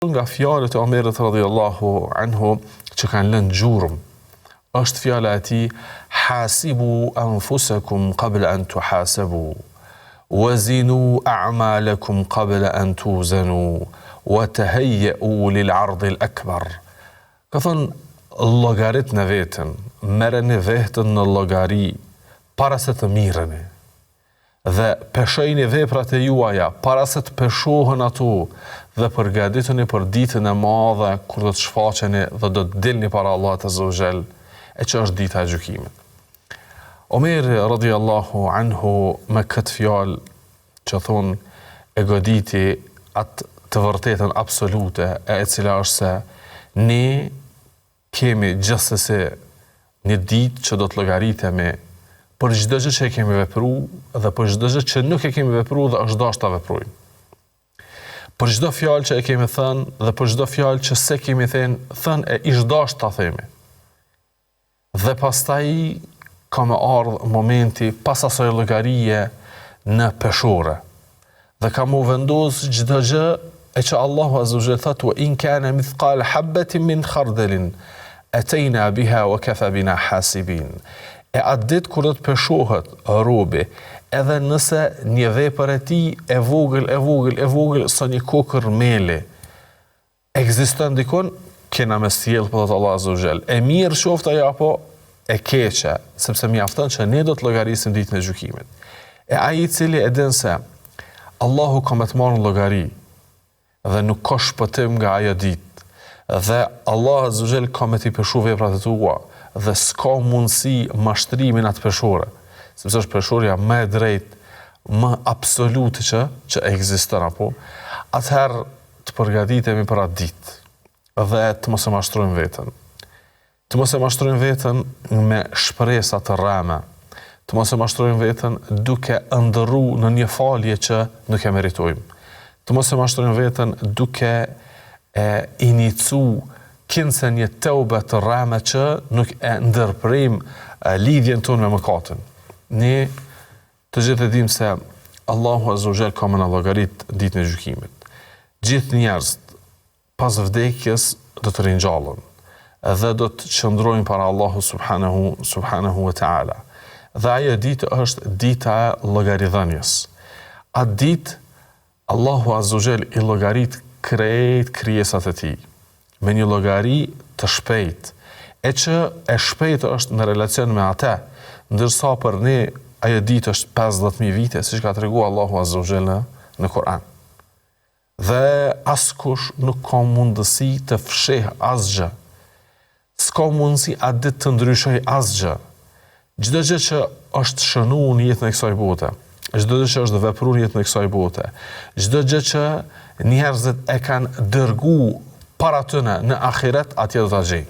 Nga fjalët e Omerit radhiyallahu anhu që kanë lënë gjurmë, është fjala e tij: hasibu anfusakum qabla an tuhasabu, wazinu a'malakum qabla an tuzanu, wa tahayya'u lil 'ard al akbar. Ka thënë, llogarit në veten, merreni veten në llogari para se të mirreni. Dhe peshojni veprat e juaja para se të peshohen ato, dhe përgatituni për ditën e madhe kur do të shfaqeni dhe do të dilni para Allahut azza wa jall, e që është dita e gjykimit. Omeri radhiyallahu anhu me këtë fjalë që thonë e goditi atë të vërtetën absolute, e cila është se ne kemi gjithsesi një ditë që do të llogaritemi për çdo gjë që e kemi vepruar dhe për çdo gjë që nuk e kemi vepruar dhe është dashur ta veprojmë. Për çdo fjalë që e kemi thënë dhe për çdo fjalë që se kemi thënë e ish dashur ta themi. Dhe pastaj ka më ardhur momenti pas asaj llogarie në peshore. Dhe ka mu vendos çdo gjë e që Allahu azza wa jalla thotë: "Wa in kana mithqala habatin min khardalin atayna biha wa kafa bina hasibin." E atë ditë kur do të peshohet robi, edhe nëse një vepër e tij e vogël sa një kokër meli ekziston dikon, kena me sjell për Allah azza wa jall. E mirë qoftë ajo apo e keqe, sepse mjafton që ne do të llogarisim ditën e gjykimit. E ai i cili e din se Allahu ka më të marrë llogari dhe nuk ka shpëtim nga ajo ditë, dhe Allah azza wa jall ka më të peshu veprat e tua, dhe s'ka mundësi mashtrimin atë peshore, sepse është peshorja më e drejtë, më absolute që ekziston apo, atëherë të përgatitemi për atë ditë dhe të mos e mashtrojmë veten. Të mos e mashtrojmë veten me shpresa të rreme, të mos e mashtrojmë veten duke ndërruar në një falje që nuk e meritojmë. Të mos e mashtrojmë veten duke inicu kinse një teube të rreme që nuk e ndërprim lidhjen tonë me mëkatin. Ne të gjithë e dim se Allahu azza wa jall ka më në llogarit ditën e gjykimit. Gjithë njerëzit pas vdekjes do të ringjallën dhe do të qëndrojnë para Allahu subhanahu wa ta'ala. Dhe ajo ditë është dita e llogaridhënies. Atë ditë Allahu azza wa jall i llogarit krejt krijesat e tij me një llogari të shpejtë, e që e shpejtë është në relacion me atë, ndërsa për ne ajo ditë është 50.000 vite, siç ka treguar Allahu azza wa jalla në Kur'an. Dhe askush nuk ka mundësi të fsheh asgjë. S'ka mundësi atë ditë të ndryshoj asgjë. Çdo gjë që është shënuar në jetën e kësaj bote, çdo gjë që është vepruar në jetën e kësaj bote, çdo gjë që njerëzit e kanë dërguar para tyne në ahiret, atje do ta gjejnë.